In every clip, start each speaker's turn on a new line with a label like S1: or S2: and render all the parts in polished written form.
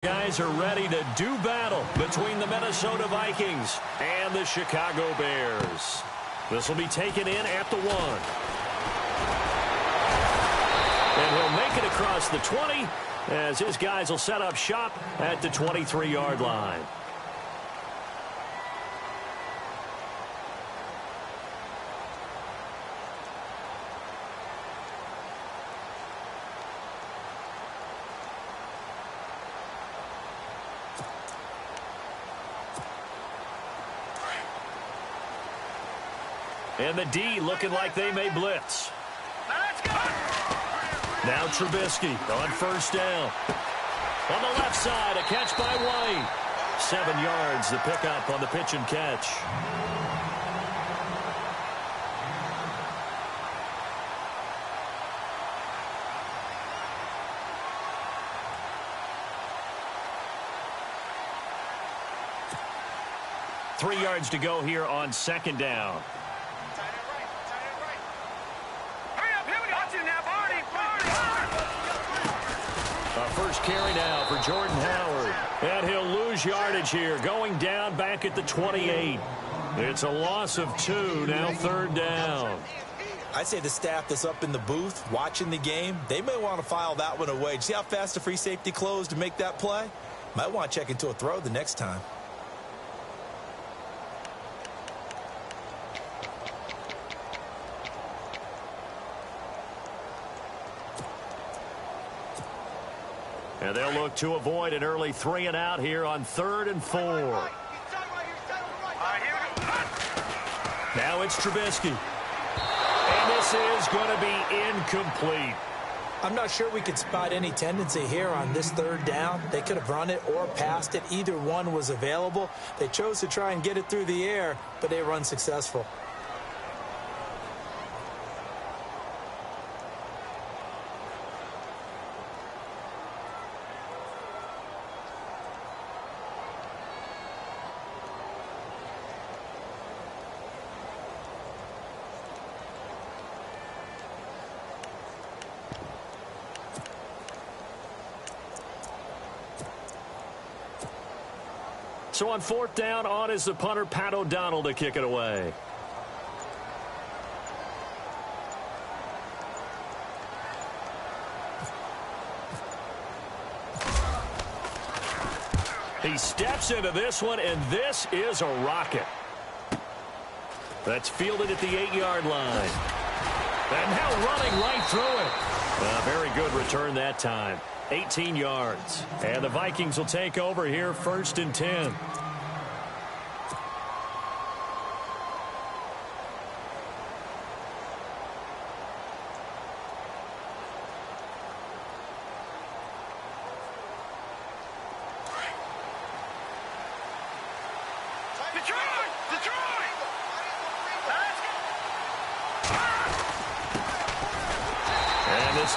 S1: Guys are ready to do battle between the Minnesota Vikings and the Chicago Bears. This will be taken in at the 1. And he'll make it across the 20 as his guys will set up shop at the 23-yard line. And the D looking like they may blitz. Now Trubisky on first down. On the left side, a catch by White. 7 yards, the pickup on the pitch and catch. Three yards to go here on second down. First carry now for Jordan Howard. And he'll lose yardage here, going down back at the 28. It's a loss of 2, now third down.
S2: I'd say the staff that's up in the booth watching the game, they may want to file that one away. See how fast the free safety closed to make that play? Might want to check into a throw the next time.
S1: And they'll look to avoid an early 3 and out here on 3rd and 4. Now it's Trubisky. And this is going to be incomplete.
S3: I'm not sure we could spot any tendency here on this third down. They could have run it or passed it. Either one was available. They chose to try and get it through the air, but they were unsuccessful.
S1: So on 4th down, on is the punter, Pat O'Donnell, to kick it away. He steps into this one, and this is a rocket. That's fielded at the 8-yard line. And now running right through it. A very good return that time. 18 yards. And the Vikings will take over here, 1st and 10.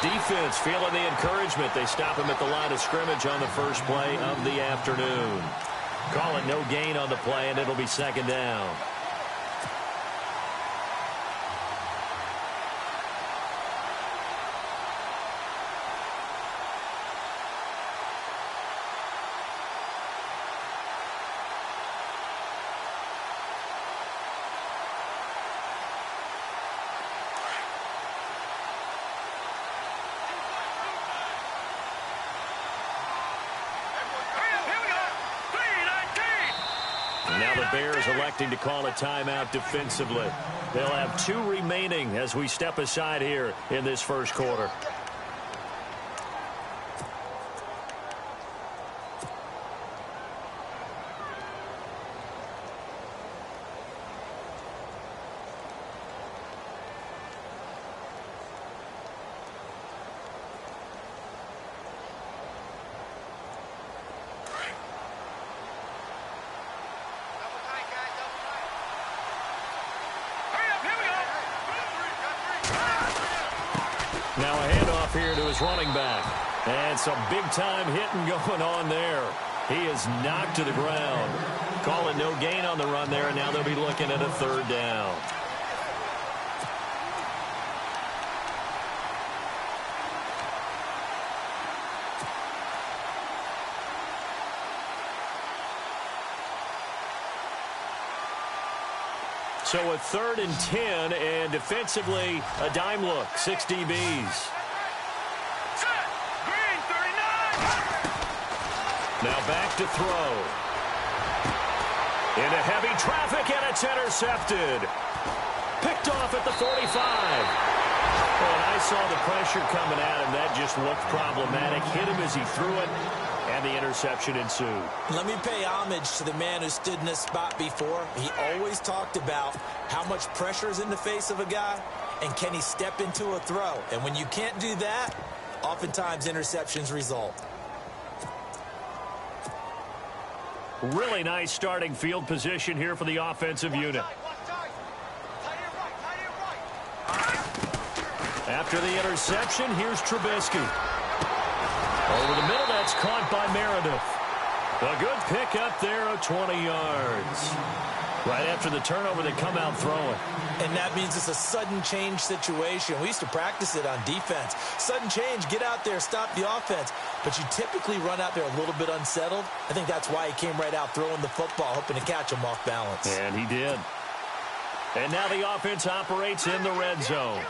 S1: Defense feeling the encouragement. They stop him at the line of scrimmage on the first play of the afternoon. Call it no gain on the play, and it'll be 2nd down. Now the Bears electing to call a timeout defensively. They'll have 2 remaining as we step aside here in this first quarter. Now a handoff here to his running back. And some big-time hitting going on there. He is knocked to the ground. Calling no gain on the run there, and now they'll be looking at a 3rd down. So a 3rd and 10, and defensively, a dime look, 6 DBs. Now back to throw. Into heavy traffic, and it's intercepted. Picked off at the 45. And I saw the pressure coming at him. That just looked problematic. Hit him as he threw it, and the interception ensued.
S3: Let me pay homage to the man who stood in this spot before. He always talked about how much pressure is in the face of a guy, and can he step into a throw. And when you can't do that, oftentimes interceptions result.
S1: Really nice starting field position here for the offensive unit. After the interception, here's Trubisky. Over the middle, that's caught by Meredith. A good pick up there of 20 yards. Right after the turnover, they come out throwing.
S3: And that means it's a sudden change situation. We used to practice it on defense. Sudden change, get out there, stop the offense. But you typically run out there a little bit unsettled. I think that's why he came right out throwing the football, hoping to catch him off balance.
S1: And he did. And now the offense operates in the red zone.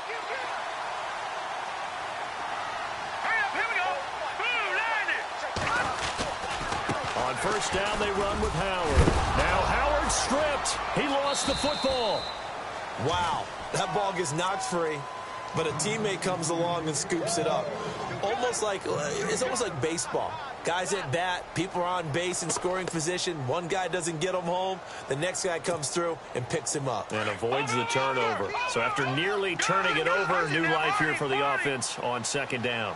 S1: On first down, they run with Howard. Now Howard stripped. He lost the football.
S3: Wow, that ball gets knocked free, but a teammate comes along and scoops it up. It's almost like baseball. Guys at bat, people are on base in scoring position. One guy doesn't get him home. The next guy comes through and picks him up.
S1: And avoids the turnover. So after nearly turning it over, new life here for the offense on second down.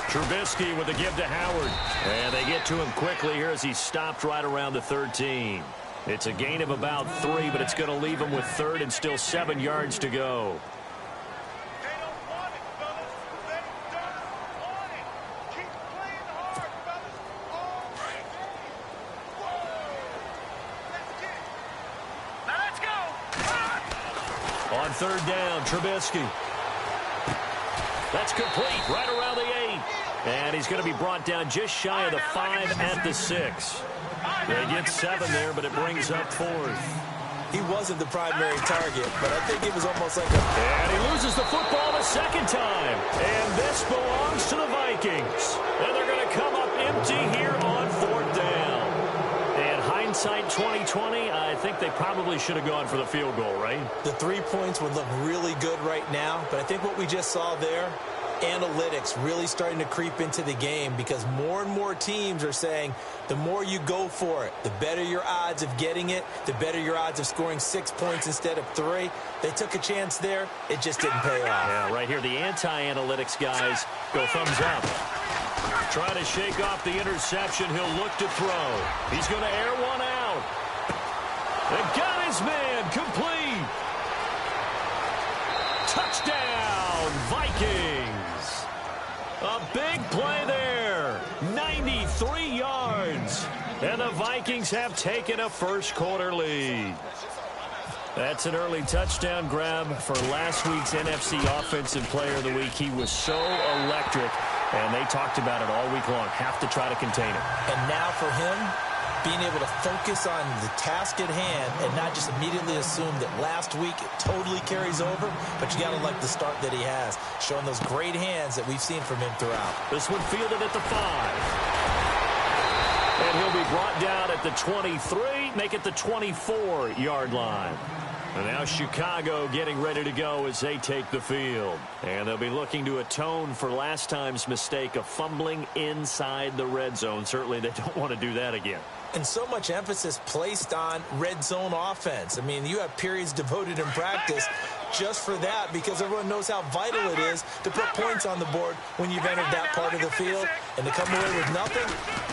S1: Trubisky with a give to Howard. And they get to him quickly here as he stopped right around the 13. It's a gain of about 3, but it's going to leave him with 3rd and still 7 yards to go. On 3rd down, Trubisky. That's complete right around the 8. And he's going to be brought down just shy of the 5 at the 6. They get 7 there, but it brings up 4th.
S3: He wasn't the primary target, but I think it was almost like a...
S1: And he loses the football the second time. And this belongs to the Vikings. And they're going to come up empty here on 4th down. And hindsight 2020, I think they probably should have gone for the field goal, right?
S3: The 3 points would look really good right now, but I think what we just saw there, analytics really starting to creep into the game, because more and more teams are saying the more you go for it, the better your odds of getting it, the better your odds of scoring 6 points instead of 3. They took a chance there. It just didn't pay off.
S1: Yeah, right here, the anti-analytics guys go thumbs up. Trying to shake off the interception. He'll look to throw. He's going to air one out. And got his man complete. Touchdown, Vikings. A big play there. 93 yards. And the Vikings have taken a first-quarter lead. That's an early touchdown grab for last week's NFC Offensive Player of the Week. He was so electric, and they talked about it all week long. Have to try to contain him.
S3: And now for him, being able to focus on the task at hand and not just immediately assume that last week it totally carries over, but you got to like the start that he has, showing those great hands that we've seen from him throughout.
S1: This one fielded at the 5. And he'll be brought down at the 23, make it the 24-yard line. And now Chicago getting ready to go as they take the field. And they'll be looking to atone for last time's mistake of fumbling inside the red zone. Certainly they don't want to do that again.
S3: And so much emphasis placed on red zone offense. I mean, you have periods devoted in practice just for that, because everyone knows how vital it is to put points on the board when you've entered that part of the field. And to come away with nothing,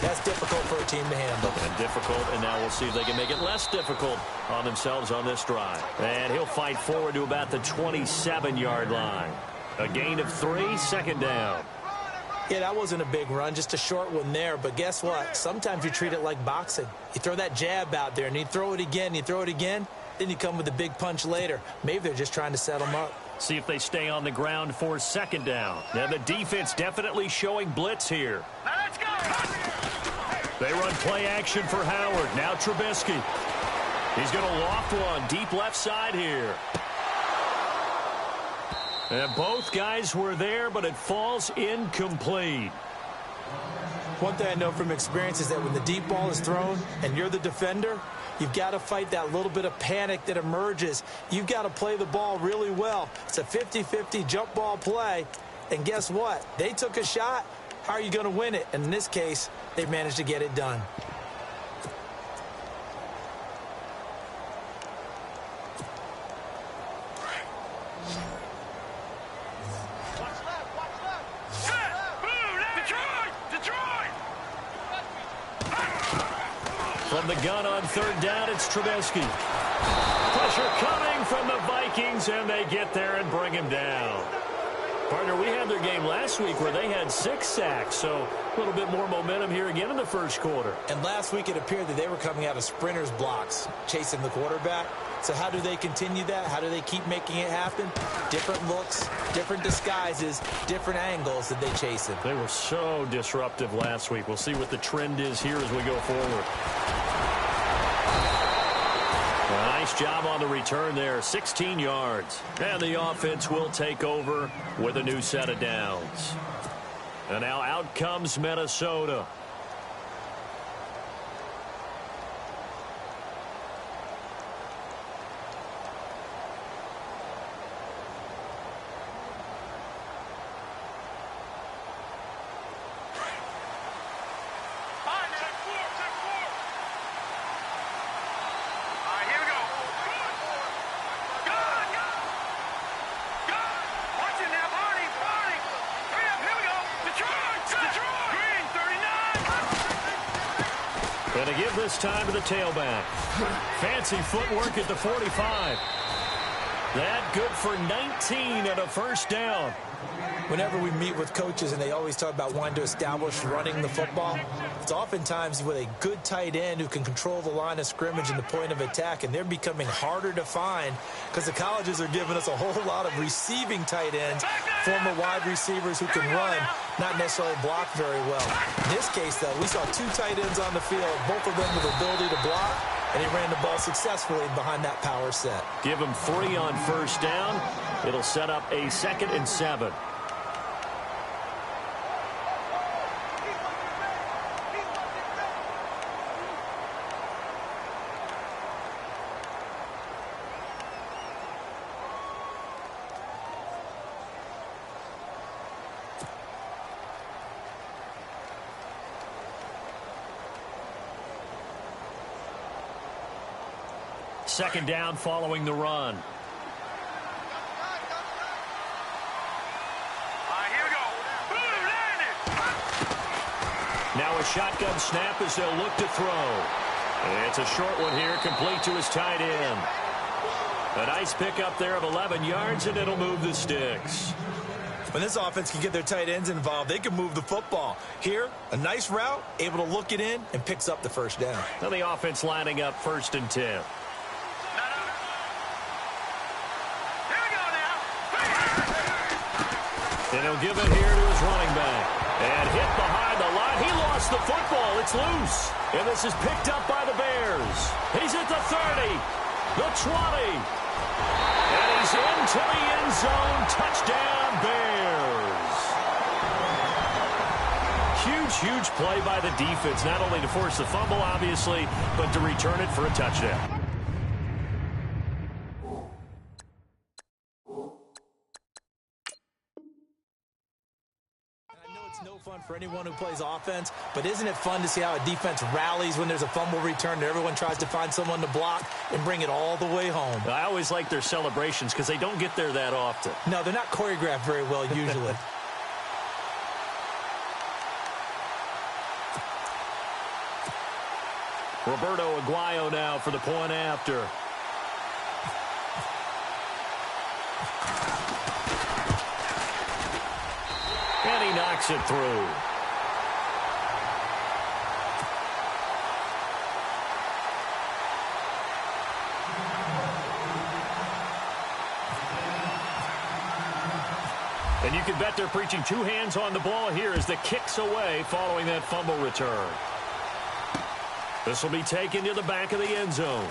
S3: that's difficult for a team to handle.
S1: And difficult, and now we'll see if they can make it less difficult on themselves on this drive. And he'll fight forward to about the 27-yard line. A gain of 3, 2nd down.
S3: Yeah, that wasn't a big run, just a short one there. But guess what? Sometimes you treat it like boxing. You throw that jab out there, and you throw it again, you throw it again, then you come with a big punch later. Maybe they're just trying to set them up.
S1: See if they stay on the ground for 2nd down. Now the defense definitely showing blitz here. They run play action for Howard. Now Trubisky. He's going to loft one deep left side here. And both guys were there, but it falls incomplete.
S3: One thing I know from experience is that when the deep ball is thrown and you're the defender, you've got to fight that little bit of panic that emerges. You've got to play the ball really well. It's a 50-50 jump ball play. And guess what? They took a shot. How are you going to win it? And in this case, they managed to get it done.
S1: From the gun on third down, it's Trubisky. Pressure coming from the Vikings, and they get there and bring him down. Partner, we had their game last week where they had 6 sacks, so a little bit more momentum here again in the first quarter.
S3: And last week it appeared that they were coming out of sprinters blocks, chasing the quarterback. So how do they continue that? How do they keep making it happen? Different looks, different disguises, different angles that they chase him.
S1: They were so disruptive last week. We'll see what the trend is here as we go forward. Nice job on the return there, 16 yards. And the offense will take over with a new set of downs. And now out comes Minnesota. Going to give this time to the tailback. Fancy footwork at the 45. That good for 19 and a first down.
S3: Whenever we meet with coaches and they always talk about wanting to establish running the football, it's oftentimes with a good tight end who can control the line of scrimmage and the point of attack, and they're becoming harder to find because the colleges are giving us a whole lot of receiving tight ends, former wide receivers who can run, not necessarily block very well. In this case, though, we saw 2 tight ends on the field, both of them with the ability to block, and he ran the ball successfully behind that power set.
S1: Give him 3 on first down. It'll set up a 2nd and 7. Second down following the run.
S4: Here we go.
S1: Now a shotgun snap as they'll look to throw. It's a short one here, complete to his tight end. A nice pickup there of 11 yards, and it'll move the sticks.
S3: When this offense can get their tight ends involved, they can move the football. Here, a nice route, able to look it in, and picks up the first down.
S1: Now the offense lining up 1st and 10. And he'll give it here to his running back. And hit behind the line. He lost the football. It's loose. And this is picked up by the Bears. He's at the 30, the 20. And he's into the end zone. Touchdown, Bears. Huge, huge play by the defense. Not only to force the fumble, obviously, but to return it for a touchdown.
S3: No fun for anyone who plays offense, but isn't it fun to see how a defense rallies when there's a fumble return and everyone tries to find someone to block and bring it all the way home?
S1: I always like their celebrations because they don't get there that often.
S3: No, they're not choreographed very well usually.
S1: Roberto Aguayo now for the point after. And he knocks it through. And you can bet they're preaching 2 hands on the ball here as the kick's away following that fumble return. This will be taken to the back of the end zone.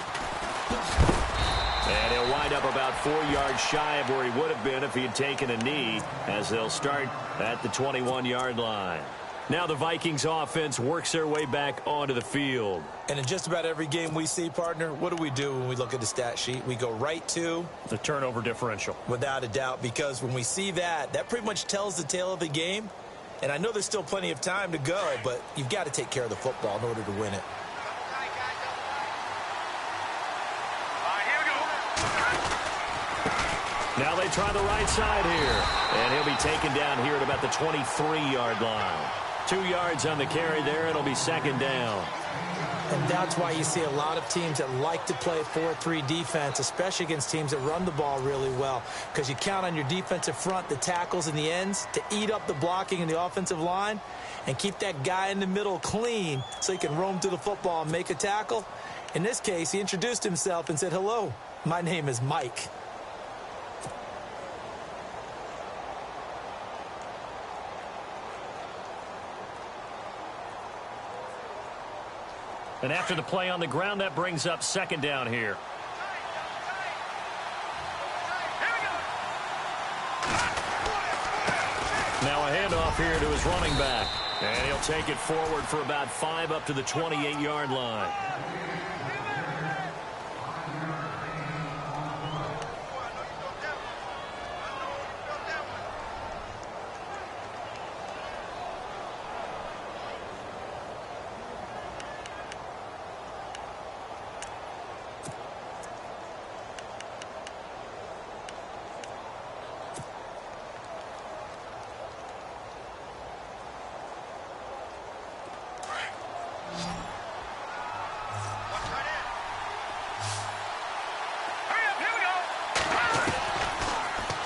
S1: And he'll wind up about 4 yards shy of where he would have been if he had taken a knee, as they'll start at the 21-yard line. Now the Vikings offense works their way back onto the field.
S3: And in just about every game we see, partner, what do when we look at the stat sheet? We go right to
S1: the turnover differential.
S3: Without a doubt, because when we see that, that pretty much tells the tale of the game. And I know there's still plenty of time to go, but you've got to take care of the football in order to win it.
S1: Now they try the right side here. And he'll be taken down here at about the 23-yard line. 2 yards on the carry there. It'll be second down.
S3: And that's why you see a lot of teams that like to play 4-3 defense, especially against teams that run the ball really well, because you count on your defensive front, the tackles and the ends, to eat up the blocking in the offensive line and keep that guy in the middle clean so he can roam to the football and make a tackle. In this case, he introduced himself and said, "Hello, my name is Mike."
S1: And after the play on the ground, that brings up second down here. Now a handoff here to his running back. And he'll take it forward for about 5 up to the 28-yard line.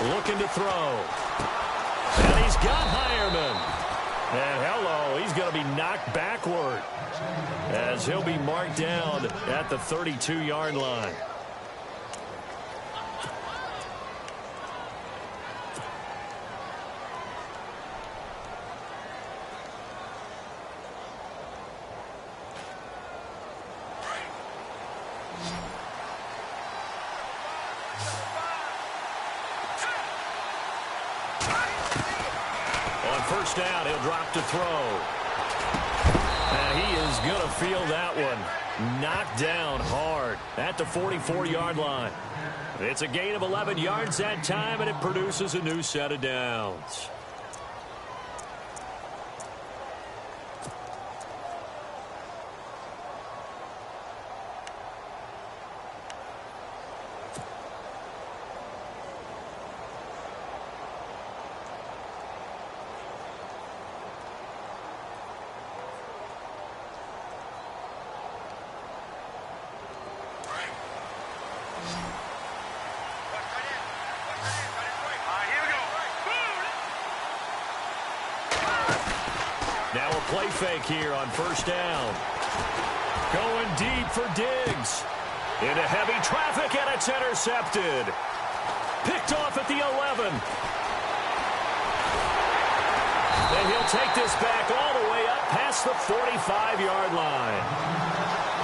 S1: Looking to throw. And he's got Hireman. And hello, he's going to be knocked backward as he'll be marked down at the 32-yard line. First down, he'll drop to throw. And he is going to feel that one. Knocked down hard at the 44-yard line. It's a gain of 11 yards that time, and it produces a new set of downs. Now a play fake here on first down. Going deep for Diggs. Into heavy traffic, and it's intercepted. Picked off at the 11. And he'll take this back all the way up past the 45-yard line.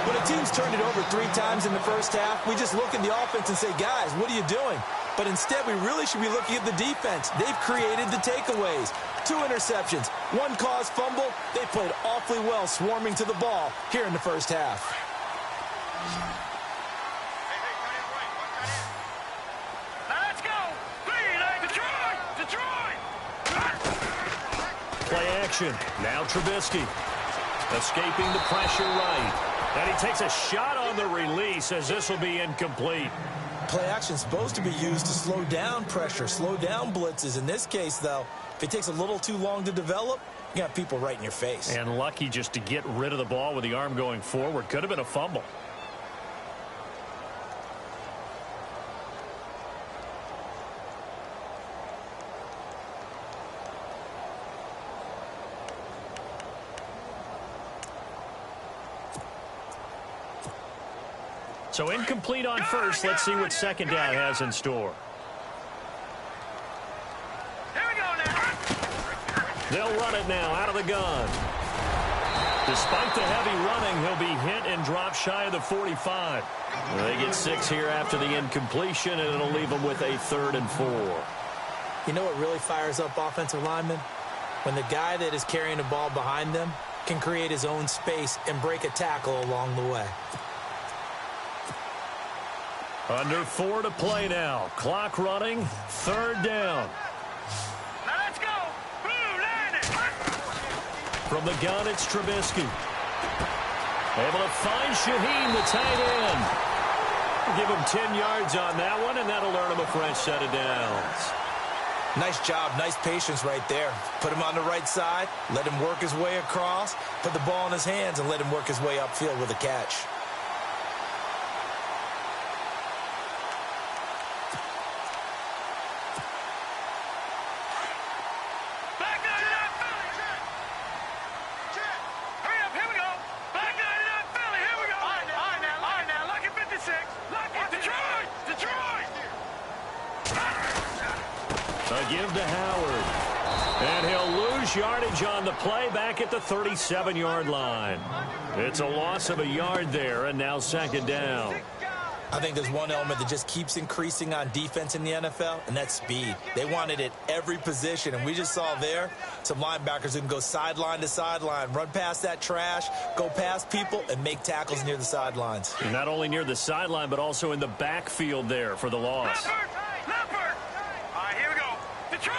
S3: When a team's turned it over 3 times in the first half, we just look at the offense and say, guys, what are you doing? But instead, we really should be looking at the defense. They've created the takeaways. 2 interceptions, 1 caused fumble. They played awfully well swarming to the ball here in the first half.
S4: Let's go! Detroit!
S1: Play action. Now Trubisky. Escaping the pressure right. And he takes a shot on the release as this will be incomplete.
S3: Play action is supposed to be used to slow down pressure, slow down blitzes. In this case, though, if it takes a little too long to develop, you got people right in your face.
S1: And lucky just to get rid of the ball with the arm going forward. Could have been a fumble. So incomplete on first. Let's see what second down has in store.
S4: Here we go now.
S1: They'll run it now out of the gun. Despite the heavy running, he'll be hit and drop shy of the 45. They get 6 here after the incompletion, and it'll leave them with a 3rd and 4.
S3: You know what really fires up offensive linemen? When the guy that is carrying the ball behind them can create his own space and break a tackle along the way.
S1: Under 4 to play now. Clock running. 3rd down.
S4: Now let's go. Blue, line it.
S1: From the gun, it's Trubisky. Able to find Shaheen, the tight end. Give him 10 yards on that one, and that'll earn him a fresh set of downs.
S2: Nice job, nice patience right there. Put him on the right side, let him work his way across, put the ball in his hands, and let him work his way upfield with a catch.
S4: Back 99 Philly. Hurry up, here we go. Back 99 Philly, here we go. All right now, lucky 56. Lucky Detroit.
S1: A give to Howard. And he'll lose yardage on the play back at the 37-yard line. It's a loss of a yard there, and now 2nd down.
S2: I think there's one element that just keeps increasing on defense in the NFL, and that's speed. They want it at every position, and we just saw there some linebackers who can go sideline to sideline, run past that trash, go past people, and make tackles near the sidelines.
S1: And not only near the sideline, but also in the backfield there for the loss.
S4: Leopard. All right, here we go. Detroit.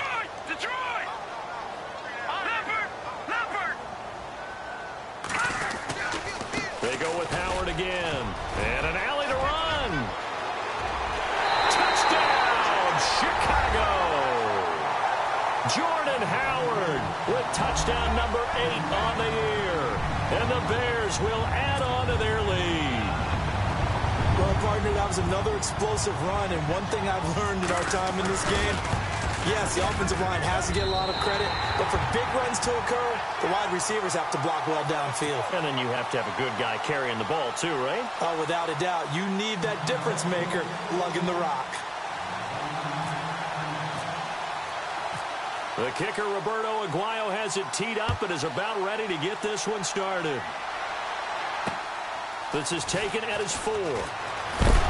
S4: Leopard.
S1: They go with Howard again. And an alley to run. Touchdown, Chicago. Jordan Howard with touchdown number 8 on the year. And the Bears will add on to their lead.
S3: Well, partner, that was another explosive run, and one thing I've learned in our time in this game, yes, the offensive line has to get a lot of credit, but for big runs to occur, the wide receivers have to block well downfield.
S1: And then you have to have a good guy carrying the ball too, right?
S3: Oh, without a doubt, you need that difference maker lugging the rock.
S1: The kicker, Roberto Aguayo, has it teed up and is about ready to get this one started. This is taken at his 4.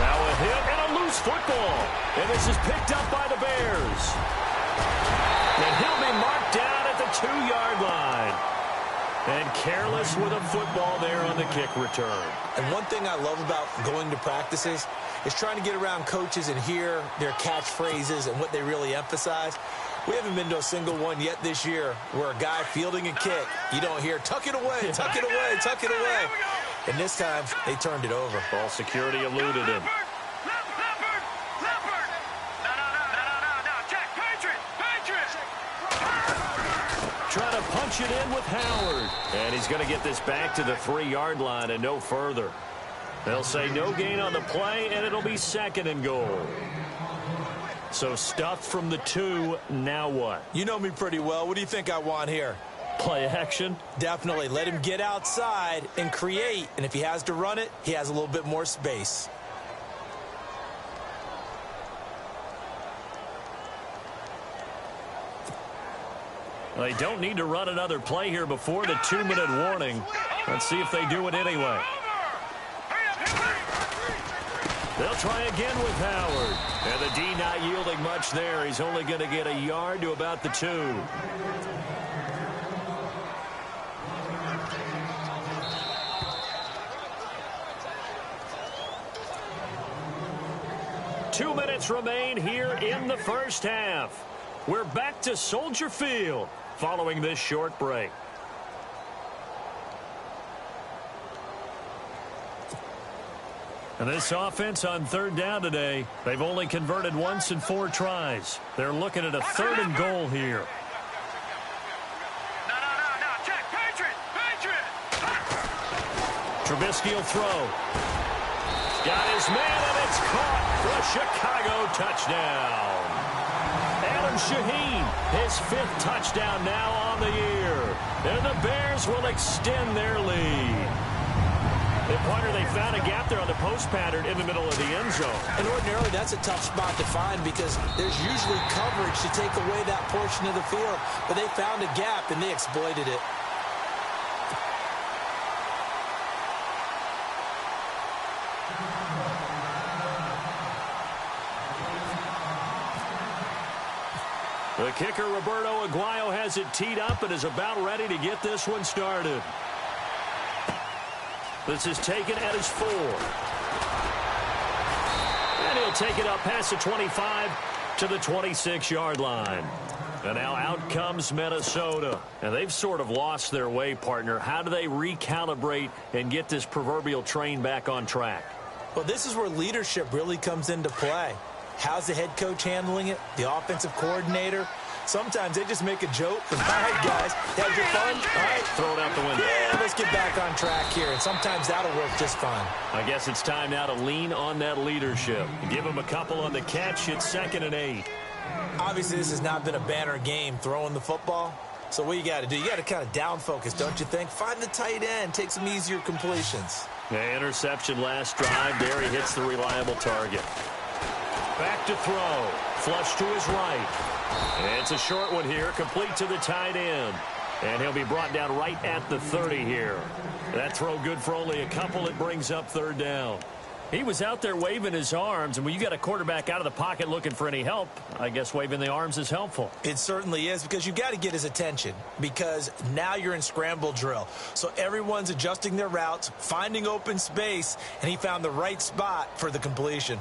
S1: Now a hit and a loose football. And this is picked up by the Bears. And he'll be marked down at the 2-yard line. And careless with a football there on the kick return.
S2: And one thing I love about going to practices is trying to get around coaches and hear their catchphrases and what they really emphasize. We haven't been to a single one yet this year where a guy fielding a kick, you don't hear, tuck it away, tuck it away, tuck it away. And this time, they turned it over.
S1: Ball security eluded him.
S4: Leopard. No. Check. Patriot.
S1: Trying to punch it in with Howard. And he's going to get this back to the 3-yard line and no further. They'll say no gain on the play, and it'll be 2nd and goal. So stuffed from the 2, now what?
S2: You know me pretty well. What do you think I want here?
S1: Play action?
S2: Definitely. Let him get outside and create. And if he has to run it, he has a little bit more space.
S1: They don't need to run another play here before the 2-minute warning. Let's see if they do it anyway. They'll try again with Howard. And the D not yielding much there. He's only going to get a yard to about the 2. Two minutes remain here in the first half. We're back to Soldier Field following this short break. And this offense on 3rd down today, they've only converted once in 4 tries. They're looking at a 3rd and goal here.
S4: No. Check. Patriot.
S1: Trubisky will throw. Got his man, and it's caught for a Chicago touchdown. Adam Shaheen, his 5th touchdown now on the year. And the Bears will extend their lead. The partner, they found a gap there on the post pattern in the middle of the end zone.
S3: And ordinarily, that's a tough spot to find because there's usually coverage to take away that portion of the field. But they found a gap, and they exploited it.
S1: The kicker, Roberto Aguayo, has it teed up and is about ready to get this one started. This is taken at his 4. And he'll take it up past the 25 to the 26-yard line. And now out comes Minnesota. And they've sort of lost their way, partner. How do they recalibrate and get this proverbial train back on track?
S3: Well, this is where leadership really comes into play. How's the head coach handling it? The offensive coordinator? Sometimes they just make a joke. All right, guys, had your fun? All right.
S1: Throw it out the window.
S3: Yeah, let's get back on track here. And sometimes that'll work just fine.
S1: I guess it's time now to lean on that leadership. Give him a couple on the catch. It's 2nd and 8.
S3: Obviously, this has not been a banner game throwing the football. So what you got to do, you got to kind of down focus, don't you think? Find the tight end. Take some easier completions.
S1: The interception last drive. There he hits the reliable target. Back to throw. Flush to his right. It's a short one here, complete to the tight end. And he'll be brought down right at the 30 here. That throw good for only a couple. It brings up 3rd down. He was out there waving his arms, and when you got a quarterback out of the pocket looking for any help, I guess waving the arms is helpful.
S3: It certainly is, because you've got to get his attention, because now you're in scramble drill. So everyone's adjusting their routes, finding open space, and he found the right spot for the completion.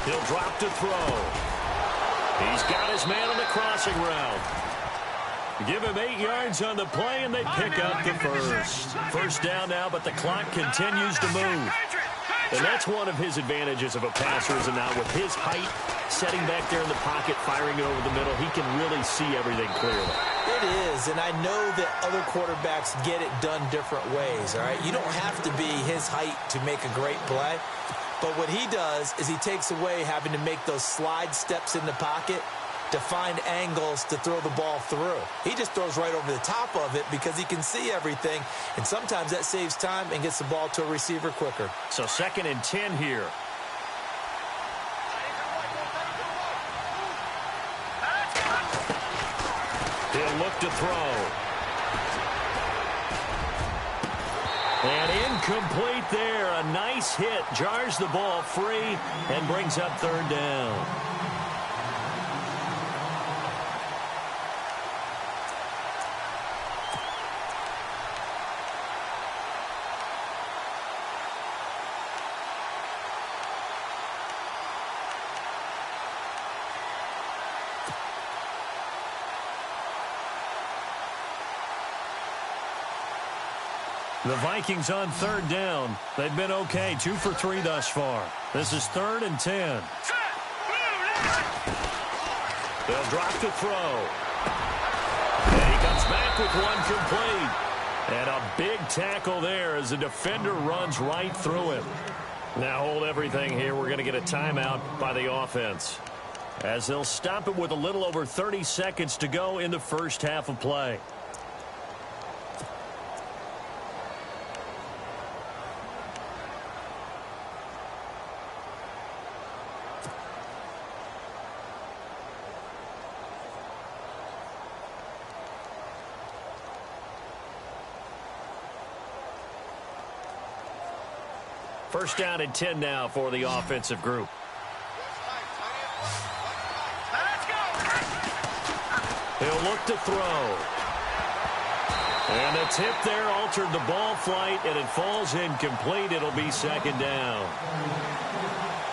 S1: He'll drop to throw. He's got his man on the crossing route. Give him 8 yards on the play, and they pick up the first. First down now, but the clock continues to move. And that's one of his advantages of a passer, is not with his height, setting back there in the pocket, firing it over the middle. He can really see everything clearly.
S3: It is, and I know that other quarterbacks get it done different ways, all right? You don't have to be his height to make a great play. But what he does is he takes away having to make those slide steps in the pocket to find angles to throw the ball through. He just throws right over the top of it because he can see everything, and sometimes that saves time and gets the ball to a receiver quicker.
S1: So 2nd and 10 here. He'll look to throw. And incomplete there. A nice hit. Jars the ball free and brings up 3rd down. The Vikings on 3rd down. They've been okay. 2 for 3 thus far. This is 3rd and 10. They'll drop to throw. And he comes back with one complete. And a big tackle there as the defender runs right through him. Now hold everything here. We're going to get a timeout by the offense, as they'll stop it with a little over 30 seconds to go in the first half of play. First down and 10 now for the offensive group. He'll look to throw. And the tip there altered the ball flight, and it falls incomplete. It'll be 2nd down.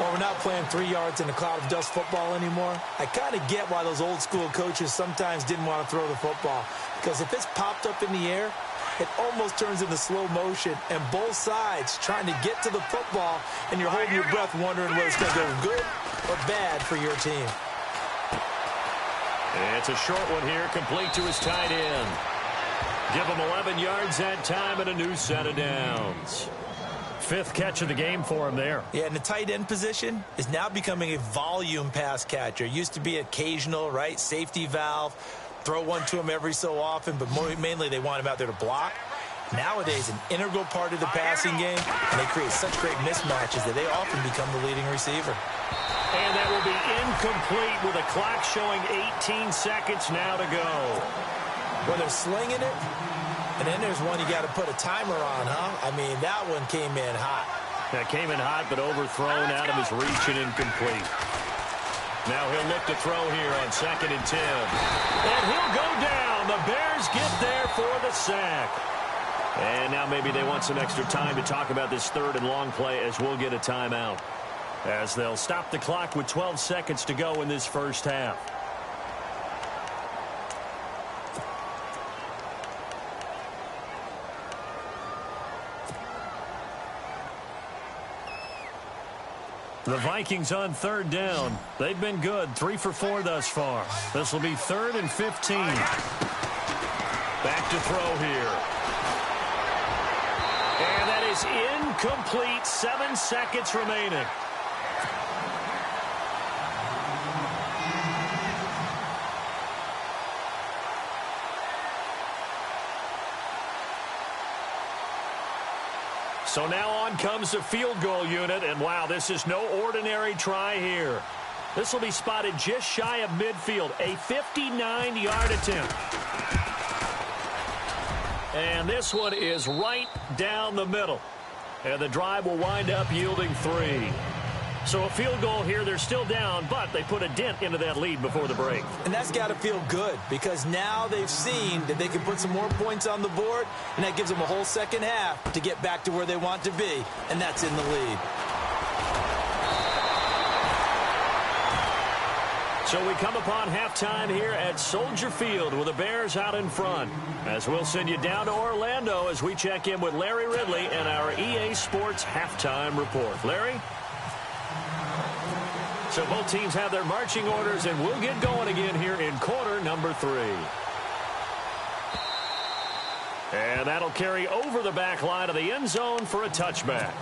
S3: Well, we're not playing 3 yards in a cloud of dust football anymore. I kind of get why those old school coaches sometimes didn't want to throw the football, because if it's popped up in the air, it almost turns into slow motion, and both sides trying to get to the football, and you're holding your breath wondering whether it's going to go good or bad for your team.
S1: It's a short one here, complete to his tight end. Give him 11 yards that time and a new set of downs. 5th catch of the game for him there.
S3: Yeah, and the tight end position is now becoming a volume pass catcher. Used to be occasional, right? Safety valve. Throw one to him every so often, but mainly they want him out there to block. Nowadays, an integral part of the passing game, and they create such great mismatches that they often become the leading receiver.
S1: And that will be incomplete with a clock showing 18 seconds now to go.
S3: When they're slinging it, And then there's one you got to put a timer on, huh? I mean, that one came in hot.
S1: That came in hot, but overthrown out of his reach and incomplete. Now he'll look to throw here on 2nd and 10. And he'll go down. The Bears get there for the sack. And now maybe they want some extra time to talk about this 3rd and long play as we'll get a timeout. As they'll stop the clock with 12 seconds to go in this first half. The Vikings on 3rd down. They've been good, 3 for 4 thus far. This will be 3rd and 15. Back to throw here. And that is incomplete. 7 seconds remaining. So now on comes the field goal unit, and wow, this is no ordinary try here. This will be spotted just shy of midfield, a 59-yard attempt. And this one is right down the middle. And the drive will wind up yielding 3. So a field goal here, they're still down, but they put a dent into that lead before the break.
S3: And that's got to feel good because now they've seen that they can put some more points on the board, and that gives them a whole second half to get back to where they want to be, and that's in the lead.
S1: So we come upon halftime here at Soldier Field with the Bears out in front. As we'll send you down to Orlando as we check in with Larry Ridley and our EA Sports Halftime Report. Larry? So both teams have their marching orders, and we'll get going again here in quarter number 3. And that'll carry over the back line of the end zone for a touchback.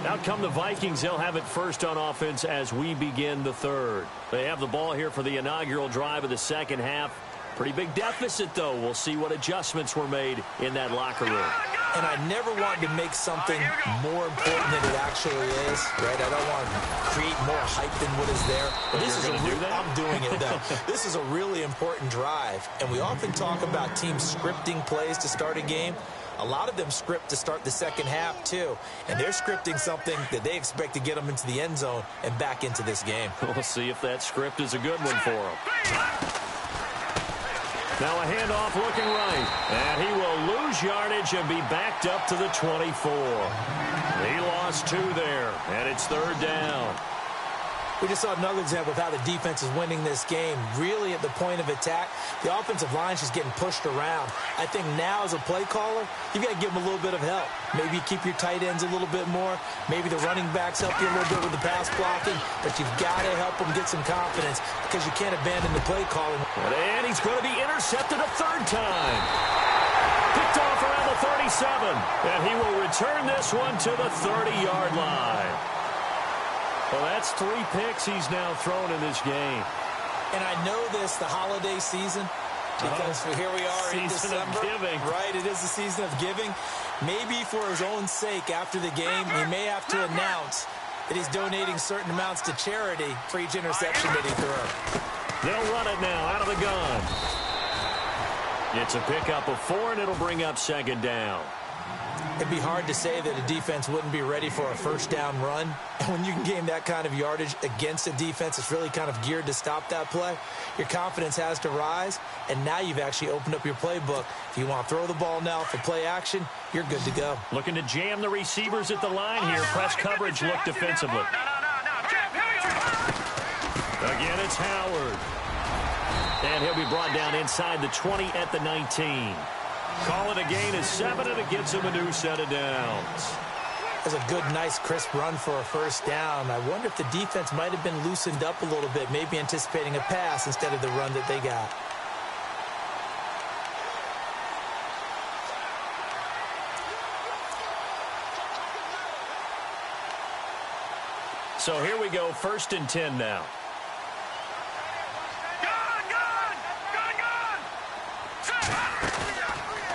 S1: Out come the Vikings. They'll have it first on offense as we begin the 3rd. They have the ball here for the inaugural drive of the second half. Pretty big deficit, though. We'll see what adjustments were made in that locker room.
S3: And I never want to make something more important than it actually is, right? I don't want to create more hype than what is there. But this is I'm doing it, though. This is a really important drive. And we often talk about teams scripting plays to start a game. A lot of them script to start the second half, too. And they're scripting something that they expect to get them into the end zone and back into this game.
S1: We'll see if that script is a good one for them. Now a handoff looking right. And he will lose yardage and be backed up to the 24. He lost 2 there, and it's 3rd down.
S3: We just saw another example of how the defense is winning this game. Really at the point of attack, the offensive line is just getting pushed around. I think now as a play caller, you've got to give them a little bit of help. Maybe keep your tight ends a little bit more. Maybe the running backs help you a little bit with the pass blocking. But you've got to help them get some confidence because you can't abandon the play calling.
S1: And he's going to be intercepted a 3rd time. Picked off around the 37. And he will return this one to the 30-yard line. Well, that's 3 picks he's now thrown in this game.
S3: And I know this, the holiday season, because here we are in December. Right, it is the season of giving. Maybe for his own sake after the game, he may have to announce that he's donating certain amounts to charity for each interception that he threw.
S1: They'll run it now out of the gun. It's a pickup of 4, and it'll bring up 2nd down.
S3: It'd be hard to say that a defense wouldn't be ready for a first down run. And when you can gain that kind of yardage against a defense that's really kind of geared to stop that play, your confidence has to rise. And now you've actually opened up your playbook. If you want to throw the ball now for play action, you're good to go.
S1: Looking to jam the receivers at the line here. Press coverage look defensively. Again, it's Howard. And he'll be brought down inside the 20 at the 19. Call it a gain of 7, and it gets him a new set of downs.
S3: That's a good, nice, crisp run for a first down. I wonder if the defense might have been loosened up a little bit, maybe anticipating a pass instead of the run that they got.
S1: So here we go, 1st and 10 now.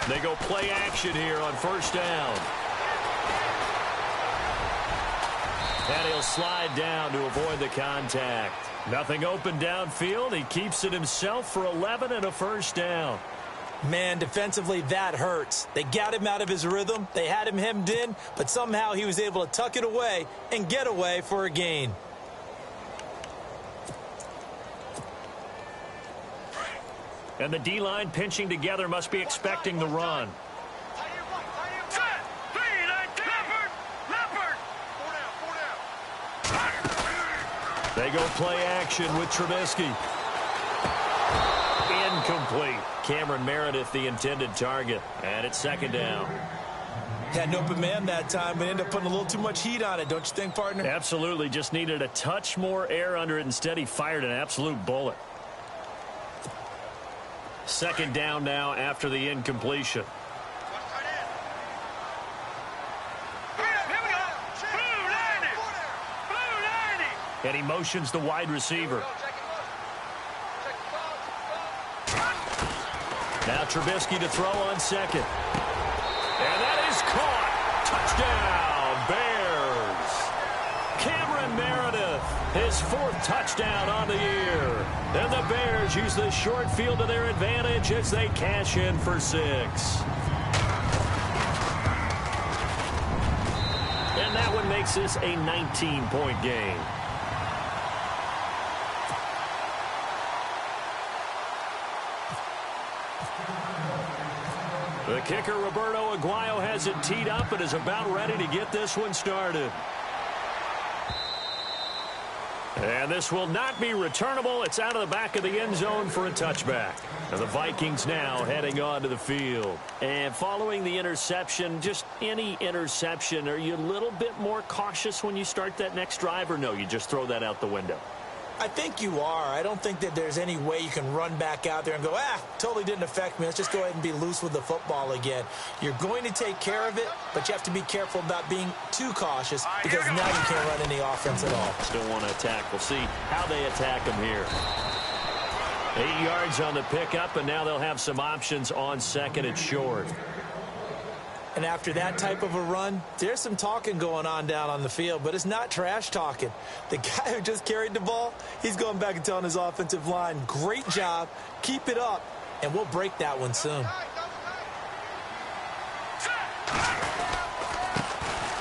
S1: They go play action here on 1st down. And he'll slide down to avoid the contact. Nothing open downfield. He keeps it himself for 11 and a 1st down.
S3: Man, defensively, that hurts. They got him out of his rhythm. They had him hemmed in, but somehow he was able to tuck it away and get away for a gain.
S1: And the D-line pinching together must be expecting the run. They go play action with Trubisky. Incomplete. Cameron Meredith, the intended target. And it's second down.
S3: Had an open man that time, but ended up putting a little too much heat on it, don't you think, partner?
S1: Absolutely. Just needed a touch more air under it. Instead, he fired an absolute bullet. Second down now after the incompletion. And he motions the wide receiver. Now Trubisky to throw on second. And that is caught. Touchdown, Bears. Cameron Meredith, his fourth touchdown on the year. And the Bears use this short field to their advantage as they cash in for 6. And that one makes this a 19-point game. The kicker, Roberto Aguayo, has it teed up and is about ready to get this one started. And this will not be returnable. It's out of the back of the end zone for a touchback. And the Vikings now heading onto the field. And following the interception, just any interception, are you a little bit more cautious when you start that next drive, or no, you just throw that out the window?
S3: I think you are. I don't think that there's any way you can run back out there and go, totally didn't affect me. Let's just go ahead and be loose with the football again. You're going to take care of it, but you have to be careful about being too cautious because now you can't run any offense at all.
S1: Still want to attack. We'll see how they attack them here. 8 yards on the pickup, and now they'll have some options on second and short.
S3: And after that type of a run, there's some talking going on down on the field, but it's not trash talking. The guy who just carried the ball, he's going back and telling his offensive line, great job, keep it up, and we'll break that one soon.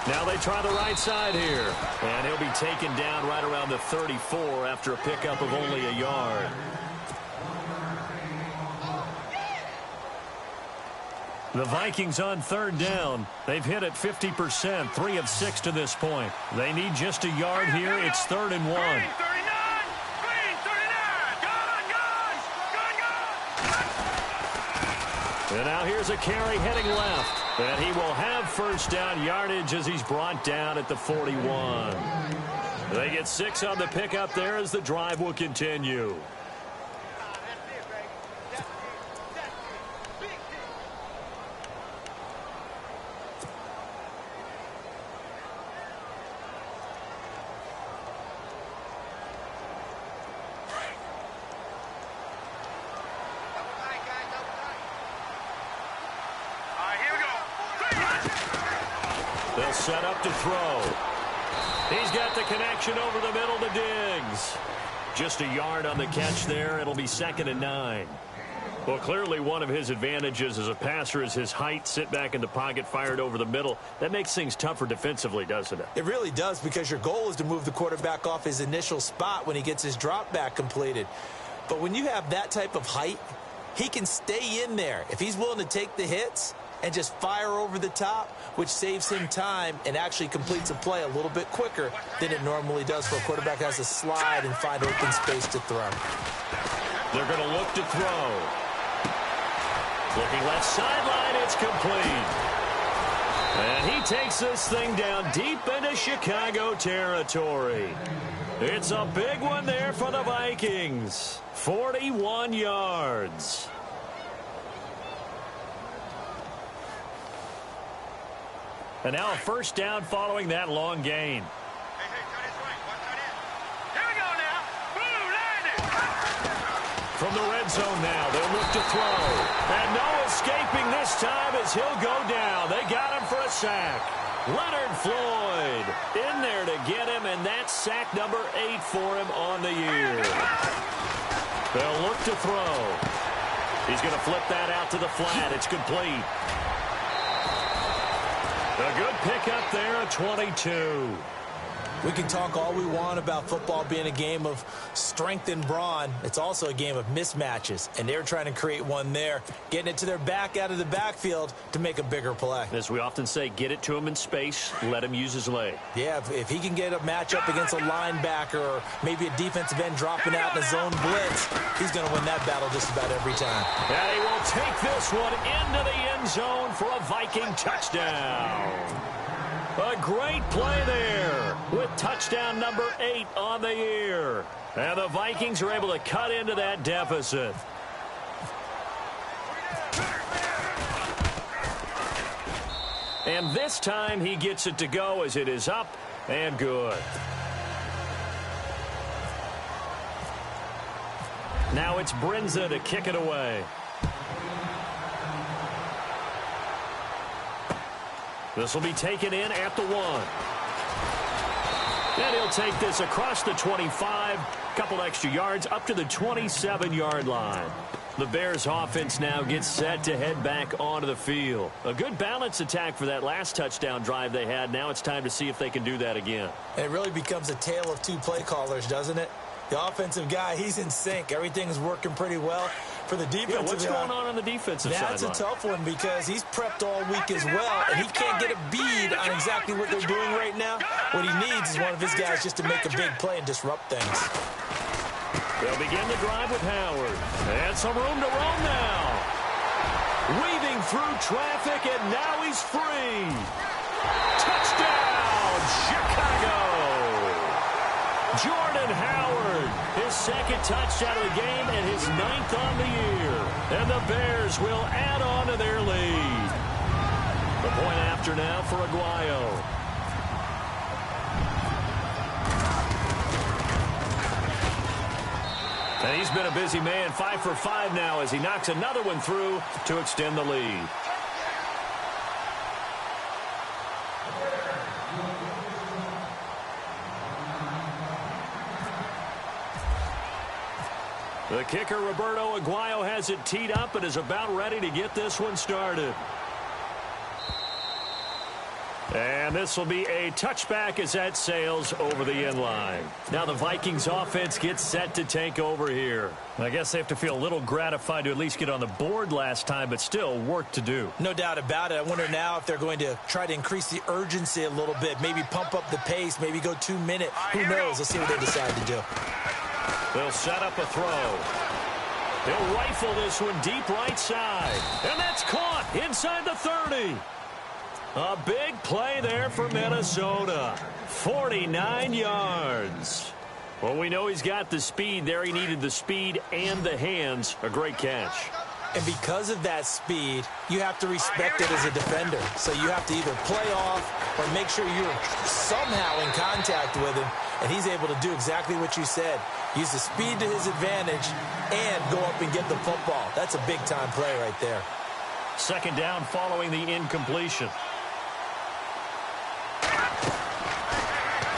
S1: Now they try the right side here, and he'll be taken down right around the 34 after a pickup of only a yard. The Vikings on third down. They've hit it 50%, 3 of 6 to this point. They need just a yard here. It's 3rd and 1. And now here's a carry heading left. And he will have first down yardage as he's brought down at the 41. They get 6 on the pickup there as the drive will continue. They'll set up to throw. He's got the connection over the middle to Diggs. Just a yard on the catch there. It'll be 2nd and 9. Well, clearly one of his advantages as a passer is his height. Sit back in the pocket, fired over the middle. That makes things tougher defensively, doesn't it?
S3: It really does, because your goal is to move the quarterback off his initial spot when he gets his drop back completed. But when you have that type of height, he can stay in there. If he's willing to take the hits and just fire over the top, which saves him time and actually completes a play a little bit quicker than it normally does for a quarterback who has to slide and find open space to throw.
S1: They're going to look to throw. Looking left sideline, it's complete. And he takes this thing down deep into Chicago territory. It's a big one there for the Vikings. 41 yards. And now a first down following that long gain. From the red zone now, they'll look to throw. And no escaping this time as he'll go down. They got him for a sack. Leonard Floyd in there to get him, and that's sack number 8 for him on the year. They'll look to throw. He's going to flip that out to the flat. It's complete. A good pickup there at 22.
S3: We can talk all we want about football being a game of strength and brawn. It's also a game of mismatches, and they're trying to create one there, getting it to their back out of the backfield to make a bigger play.
S1: As we often say, get it to him in space, let him use his leg.
S3: Yeah, if he can get a matchup against a linebacker or maybe a defensive end dropping out in a zone blitz, he's going to win that battle just about every time.
S1: And he will take this one into the end zone for a Viking touchdown. A great play there with touchdown number 8 on the year. And the Vikings are able to cut into that deficit. And this time he gets it to go as it is up and good. Now it's Brinza to kick it away. This will be taken in at the 1. And he'll take this across the 25, couple extra yards up to the 27-yard line. The Bears offense now gets set to head back onto the field. A good balance attack for that last touchdown drive they had. Now it's time to see if they can do that again.
S3: And it really becomes a tale of two play callers, doesn't it? The offensive guy, he's in sync. Everything's working pretty well. For the defensive
S1: guy, what's going on the defensive side?
S3: That's a tough one because he's prepped all week as well, and he can't get a bead on exactly what they're doing right now. What he needs is one of his guys just to make a big play and disrupt things.
S1: They'll begin the drive with Howard. And some room to roam now. Weaving through traffic, and now he's free. Touchdown, Chicago! Jordan Howard, his second touchdown of the game and his 9th on the year. And the Bears will add on to their lead. The point after now for Aguayo. And he's been a busy man, 5 for 5 now as he knocks another one through to extend the lead. The kicker, Roberto Aguayo, has it teed up and is about ready to get this one started. And this will be a touchback as that sails over the end line. Now the Vikings offense gets set to take over here. I guess they have to feel a little gratified to at least get on the board last time, but still work to do.
S3: No doubt about it. I wonder now if they're going to try to increase the urgency a little bit, maybe pump up the pace, maybe go 2 minute. Who knows? Let's see what they decide to do.
S1: They'll set up a throw. They'll rifle this one deep right side. And that's caught inside the 30. A big play there for Minnesota. 49 yards. Well, we know he's got the speed there. He needed the speed and the hands. A great catch.
S3: And because of that speed, you have to respect it as a defender. So you have to either play off or make sure you're somehow in contact with him. And he's able to do exactly what you said. Use the speed to his advantage and go up and get the football. That's a big-time play right there.
S1: Second down following the incompletion.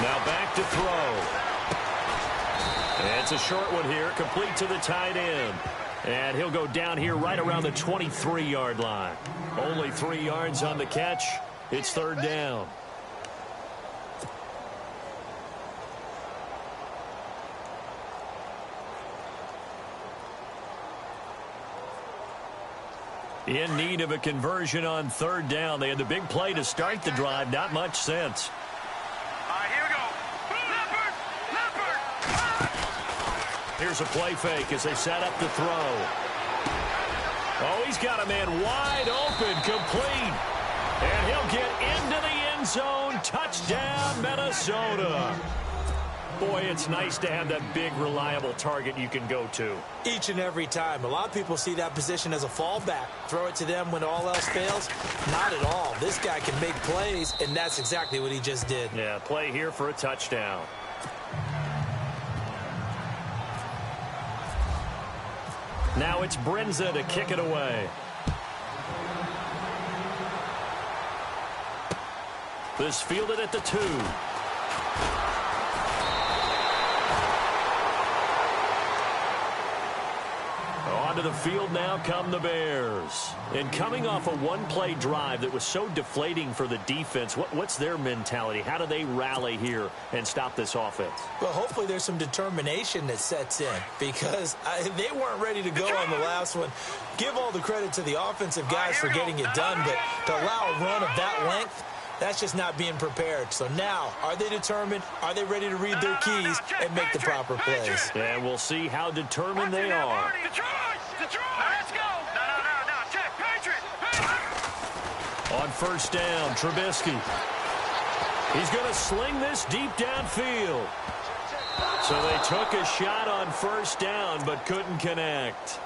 S1: Now back to throw. And it's a short one here, complete to the tight end. And he'll go down here right around the 23-yard line. Only 3 yards on the catch. It's third down. In need of a conversion on third down. They had the big play to start the drive. Not much sense.
S4: Here we go.
S1: Here's a play fake as they set up the throw. Oh, he's got a man wide open, complete. And he'll get into the end zone. Touchdown, Minnesota. Boy, it's nice to have that big, reliable target you can go to.
S3: Each and every time. A lot of people see that position as a fallback. Throw it to them when all else fails. Not at all. This guy can make plays, and that's exactly what he just did.
S1: Yeah, play here for a touchdown. Now it's Brinza to kick it away. This fielded at the 2. On onto the field now come the Bears. And coming off a one-play drive that was so deflating for the defense, what's their mentality? How do they rally here and stop this offense?
S3: Well, hopefully there's some determination that sets in because they weren't ready to go on the last one. Give all the credit to the offensive guys for getting it done, but to allow a run of that length, that's just not being prepared. So now, are they determined? Are they ready to read their keys and make the proper plays?
S1: And we'll see how determined they are.
S4: Let's go. No. Check. Patriot.
S1: On first down, Trubisky. He's going to sling this deep downfield. So they took a shot on first down but couldn't connect.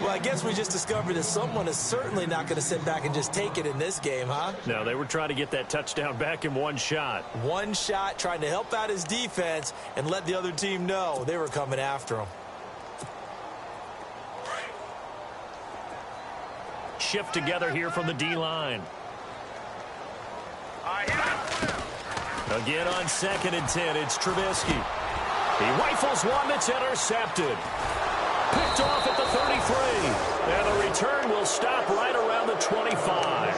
S3: Well, I guess we just discovered that someone is certainly not going to sit back and just take it in this game, huh?
S1: No, they were trying to get that touchdown back in one shot.
S3: One shot, trying to help out his defense and let the other team know they were coming after him.
S1: Shift together here from the D-line. Again on 2nd and 10, it's Trubisky. He rifles one that's intercepted. Picked off at the 33. And the return will stop right around the 25.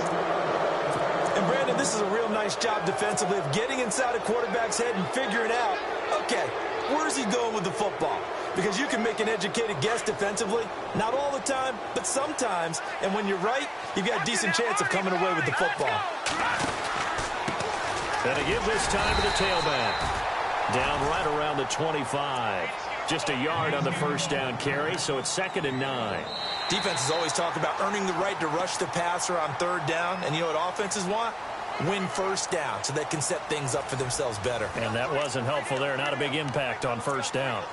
S3: And, Brandon, this is a real nice job defensively of getting inside a quarterback's head and figuring out, okay, where's he going with the football? Because you can make an educated guess defensively, not all the time, but sometimes. And when you're right, you've got a decent chance of coming away with the football.
S1: And they give this time to the tailback. Down right around the 25. Just a yard on the first down carry, so it's 2nd and 9.
S3: Defenses always talk about earning the right to rush the passer on 3rd down. And you know what offenses want? Win first down so they can set things up for themselves better.
S1: And that wasn't helpful there. Not a big impact on first down.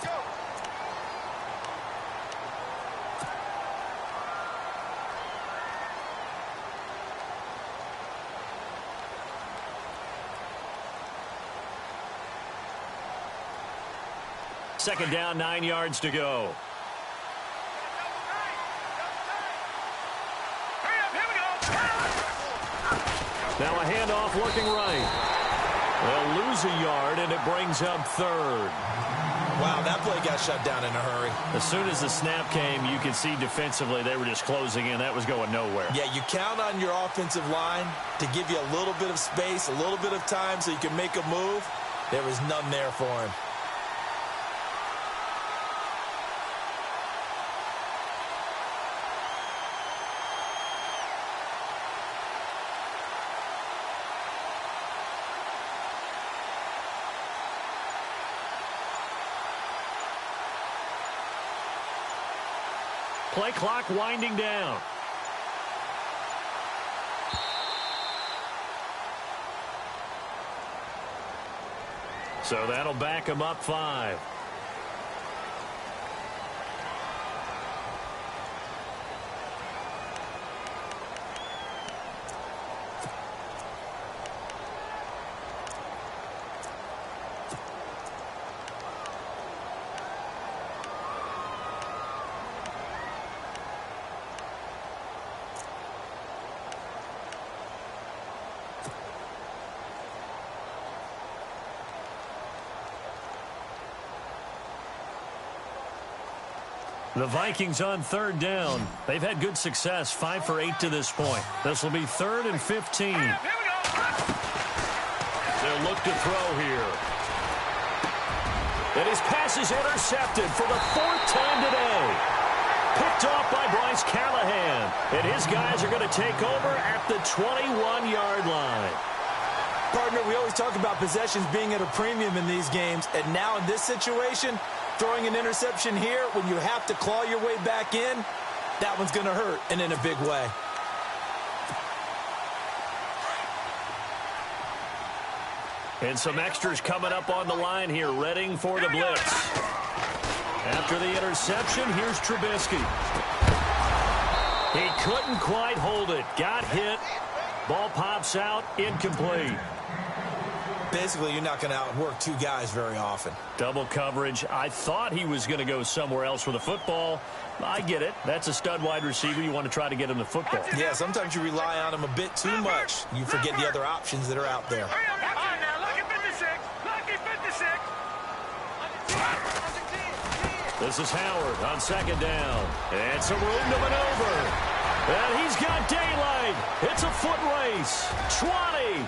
S1: Second down, 9 yards to go. Now a handoff looking right. They'll lose a yard, and it brings up 3rd.
S3: Wow, that play got shut down in a hurry.
S1: As soon as the snap came, you could see defensively they were just closing in. That was going nowhere.
S3: Yeah, you count on your offensive line to give you a little bit of space, a little bit of time so you can make a move. There was none there for him.
S1: Play clock winding down. So that'll back him up 5. The Vikings on 3rd down. They've had good success, 5 for 8 to this point. This will be 3rd and 15. They'll look to throw here. And his pass is intercepted for the 4th time today. Picked off by Bryce Callahan. And his guys are going to take over at the 21-yard line.
S3: Partner, we always talk about possessions being at a premium in these games. And now in this situation, throwing an interception here when you have to claw your way back in, that one's going to hurt, and in a big way.
S1: And some extras coming up on the line here, readying for the blitz. After the interception, here's Trubisky. He couldn't quite hold it. Got hit. Ball pops out, incomplete.
S3: Basically, you're not going to outwork two guys very often.
S1: Double coverage. I thought he was going to go somewhere else with the football. I get it. That's a stud wide receiver. You want to try to get him the football.
S3: Yeah, sometimes you rely on him a bit too much. You forget the other options that are out there.
S1: This is Howard on second down. And some room to maneuver. And he's got daylight. It's a foot race. 20.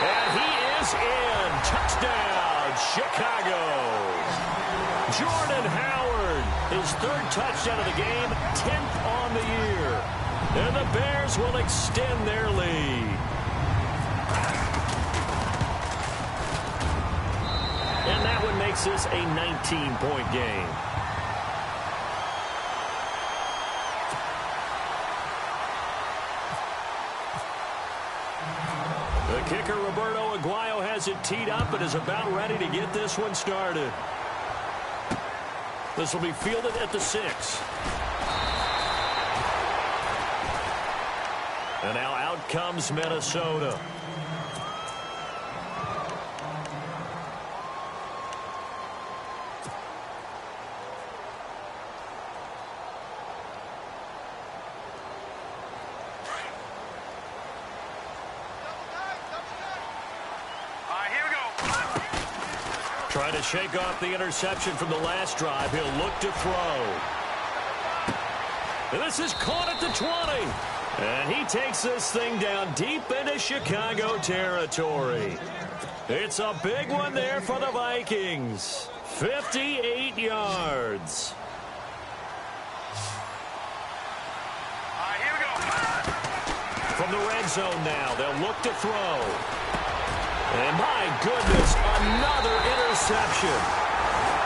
S1: And he is in. Touchdown, Chicago. Jordan Howard, his third touchdown of the game, 10th on the year. And the Bears will extend their lead. And that one makes this a 19-point game. The kicker, Roberto Aguayo, has it teed up and is about ready to get this one started. This will be fielded at the 6. And now out comes Minnesota. Trying to shake off the interception from the last drive. He'll look to throw. And this is caught at the 20. And he takes this thing down deep into Chicago territory. It's a big one there for the Vikings. 58 yards.
S4: Here we go.
S1: From the red zone now, they'll look to throw. And my goodness, another interception.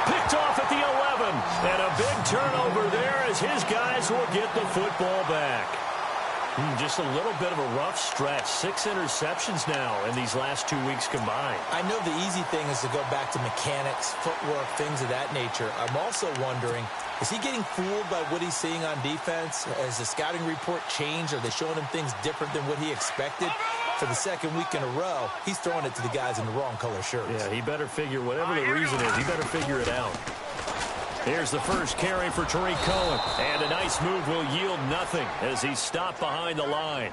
S1: Picked off at the 11. And a big turnover there as his guys will get the football back. Just a little bit of a rough stretch. 6 interceptions now in these last 2 weeks combined.
S3: I know the easy thing is to go back to mechanics, footwork, things of that nature. I'm also wondering, is he getting fooled by what he's seeing on defense? Has the scouting report changed? Are they showing him things different than what he expected? For the second week in a row, he's throwing it to the guys in the wrong color shirts.
S1: Yeah, he better figure, whatever the reason is, he better figure it out. Here's the first carry for Tariq Cohen. And a nice move will yield nothing as he's stopped behind the line.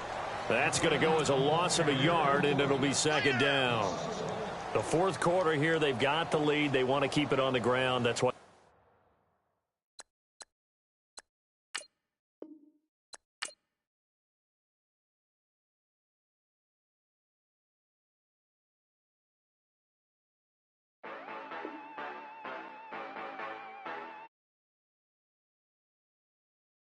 S1: That's going to go as a loss of a yard, and it'll be second down. The fourth quarter here, they've got the lead. They want to keep it on the ground. That's why.